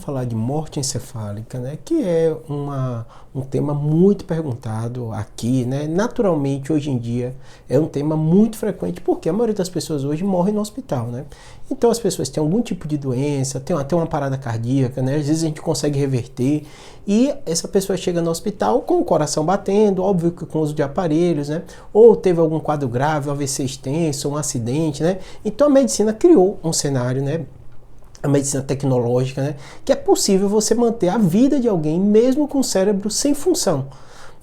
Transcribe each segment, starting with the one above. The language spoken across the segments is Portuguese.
Falar de morte encefálica, né, que é um tema muito perguntado aqui, né, naturalmente hoje em dia é um tema muito frequente, porque a maioria das pessoas hoje morre no hospital, né, então as pessoas têm algum tipo de doença, tem até uma parada cardíaca, né, às vezes a gente consegue reverter e essa pessoa chega no hospital com o coração batendo, óbvio que com uso de aparelhos, né, ou teve algum quadro grave, um AVC extenso, um acidente, né, então a medicina criou um cenário, né, a medicina tecnológica, né, que é possível você manter a vida de alguém mesmo com o cérebro sem função,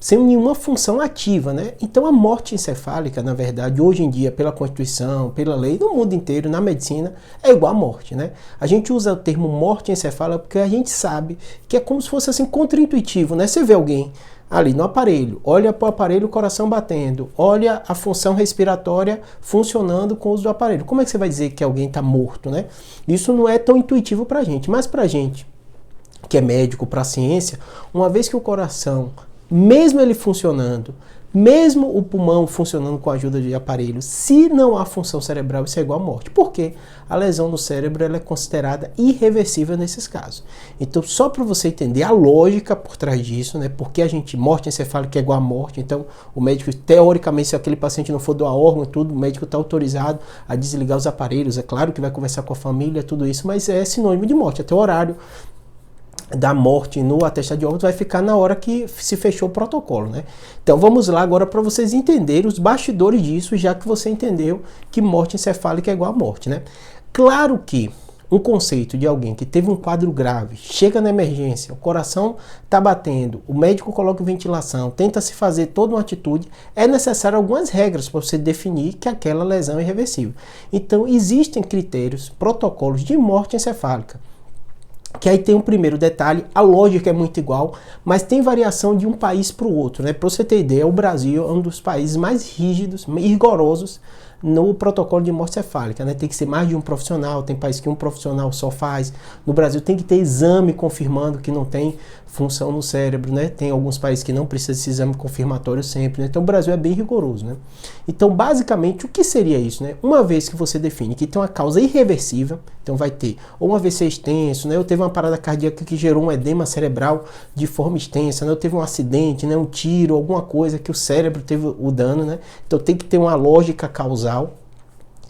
sem nenhuma função ativa, né? Então a morte encefálica, na verdade, hoje em dia, pela Constituição, pela lei, no mundo inteiro, na medicina, é igual à morte, né? A gente usa o termo morte encefálica porque a gente sabe que é como se fosse assim contraintuitivo, né? Você vê alguém ali no aparelho, olha para o aparelho, o coração batendo, olha a função respiratória funcionando com o uso do aparelho. Como é que você vai dizer que alguém está morto, né? Isso não é tão intuitivo para a gente, mas para a gente que é médico, para a ciência, uma vez que o coração, mesmo ele funcionando, mesmo o pulmão funcionando com a ajuda de aparelhos, se não há função cerebral, isso é igual à morte. Por quê? A lesão no cérebro ela é considerada irreversível nesses casos. Então, só para você entender a lógica por trás disso, né? Porque a gente, morte encefálica é igual à morte, então o médico, teoricamente, se aquele paciente não for doar órgão e tudo, o médico está autorizado a desligar os aparelhos. É claro que vai conversar com a família, tudo isso, mas é sinônimo de morte. Até o horário da morte no atestado de óbito vai ficar na hora que se fechou o protocolo, né? Então vamos lá agora para vocês entenderem os bastidores disso, já que você entendeu que morte encefálica é igual a morte, né? Claro que um conceito de alguém que teve um quadro grave, chega na emergência, o coração está batendo, o médico coloca ventilação, tenta se fazer toda uma atitude, é necessário algumas regras para você definir que aquela lesão é irreversível. Então existem critérios, protocolos de morte encefálica. Que aí tem um primeiro detalhe, a lógica é muito igual, mas tem variação de um país para o outro, né? Para você ter ideia, o Brasil é um dos países mais rígidos, rigorosos no protocolo de morte cefálica, né? Tem que ser mais de um profissional, tem país que um profissional só faz. No Brasil tem que ter exame confirmando que não tem função no cérebro, né? Tem alguns países que não precisam desse exame confirmatório sempre, né? Então o Brasil é bem rigoroso, né? Então basicamente o que seria isso, né? Uma vez que você define que tem uma causa irreversível, então vai ter ou um AVC extenso, né? Eu teve uma parada cardíaca que gerou um edema cerebral de forma extensa, né? Eu teve um acidente, né? Um tiro, alguma coisa que o cérebro teve o dano, né? Então tem que ter uma lógica causal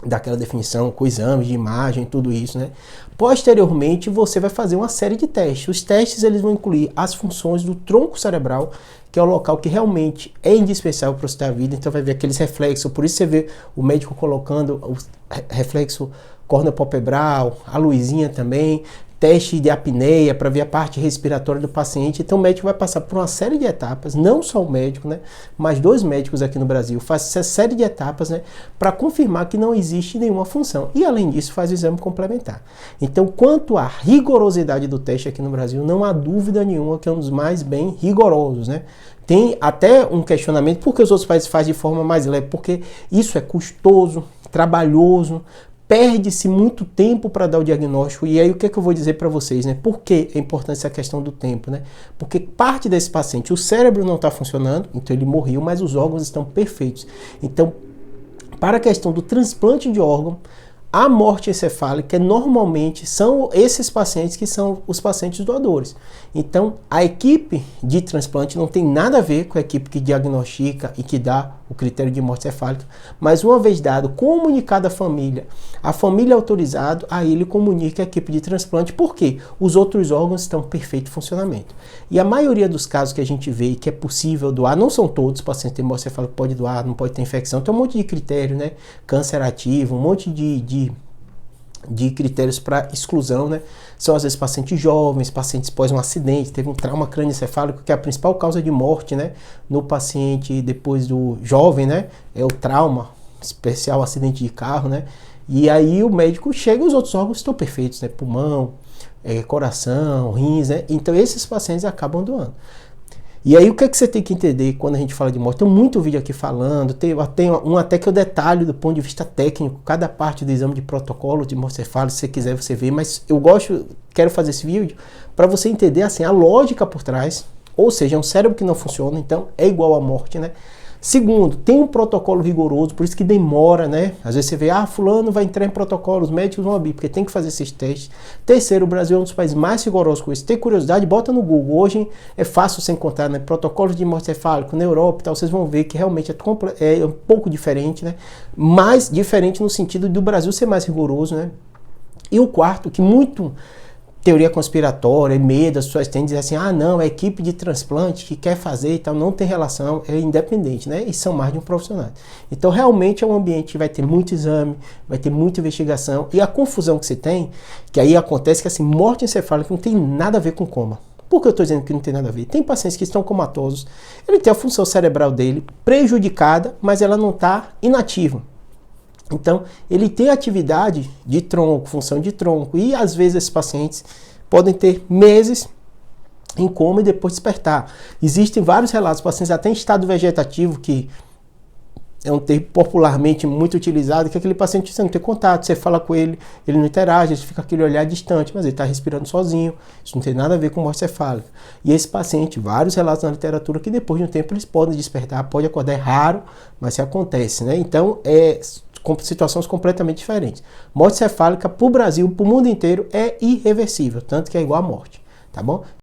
daquela definição, com exames de imagem, tudo isso, né? Posteriormente, você vai fazer uma série de testes. Os testes eles vão incluir as funções do tronco cerebral, que é o local que realmente é indispensável para você ter a vida. Então vai ver aqueles reflexos, por isso você vê o médico colocando o reflexo córneo-palpebral, a luzinha também, teste de apneia para ver a parte respiratória do paciente. Então o médico vai passar por uma série de etapas, não só o médico, né, mas 2 médicos aqui no Brasil fazem essa série de etapas, né, para confirmar que não existe nenhuma função. E além disso faz o exame complementar. Então quanto à rigorosidade do teste aqui no Brasil, não há dúvida nenhuma que é um dos mais bem rigorosos, né? Tem até um questionamento por que os outros países fazem de forma mais leve, porque isso é custoso, trabalhoso, perde-se muito tempo para dar o diagnóstico. E aí o que é que eu vou dizer para vocês, né? Por que é importante essa questão do tempo, né? Porque parte desse paciente, o cérebro não está funcionando, então ele morreu, mas os órgãos estão perfeitos. Então, para a questão do transplante de órgão, a morte encefálica normalmente são esses pacientes que são os pacientes doadores. Então, a equipe de transplante não tem nada a ver com a equipe que diagnostica e que dá o critério de morte cefálica, mas uma vez dado, comunicado à família, a família autorizado, aí ele comunica a equipe de transplante, porque os outros órgãos estão em perfeito funcionamento. E a maioria dos casos que a gente vê que é possível doar, não são todos, pacientes de morte cefálica pode doar, não pode ter infecção, tem um monte de critério, né? Câncer ativo, um monte de critérios para exclusão, né? São às vezes pacientes jovens, pacientes pós um acidente, teve um trauma crânioencefálico, que é a principal causa de morte, né? No paciente depois do jovem, né? É o trauma, especial acidente de carro, né? E aí o médico chega e os outros órgãos estão perfeitos, né? Pulmão, coração, rins, né? Então esses pacientes acabam doando. E aí o que é que você tem que entender quando a gente fala de morte? Tem muito vídeo aqui falando, tem um até que eu detalho do ponto de vista técnico, cada parte do exame de protocolo de morte cefálica, se você quiser você vê, mas eu quero fazer esse vídeo para você entender assim a lógica por trás, ou seja, é um cérebro que não funciona, então é igual à morte, né? Segundo, tem um protocolo rigoroso, por isso que demora, né? Às vezes você vê, fulano vai entrar em protocolo, os médicos vão abrir, porque tem que fazer esses testes. Terceiro, o Brasil é um dos países mais rigorosos com isso. Tem curiosidade, bota no Google. Hoje é fácil você encontrar, né? Protocolos de morte cefálica na Europa e tal, vocês vão ver que realmente é um pouco diferente, né? Mais diferente no sentido do Brasil ser mais rigoroso, né? E o quarto, que muito teoria conspiratória, medo, as pessoas têm de dizer assim, não, a equipe de transplante que quer fazer e tal, não tem relação, é independente, né? E são mais de um profissional. Então, realmente é um ambiente que vai ter muito exame, vai ter muita investigação, e a confusão que você tem, que aí acontece que assim, morte encefálica não tem nada a ver com coma. Por que eu estou dizendo que não tem nada a ver? Tem pacientes que estão comatosos, ele tem a função cerebral dele prejudicada, mas ela não está inativa. Então, ele tem atividade de tronco, função de tronco, e às vezes esses pacientes podem ter meses em coma e depois despertar. Existem vários relatos, pacientes até em estado vegetativo, que é um termo popularmente muito utilizado, que aquele paciente você não tem contato, você fala com ele, ele não interage, ele fica aquele olhar distante, mas ele está respirando sozinho, isso não tem nada a ver com morte cefálica. E esse paciente, vários relatos na literatura, que depois de um tempo eles podem despertar, pode acordar, é raro, mas se acontece, né? Então, com situações completamente diferentes. Morte cefálica para o Brasil, para o mundo inteiro, é irreversível, tanto que é igual à morte, tá bom?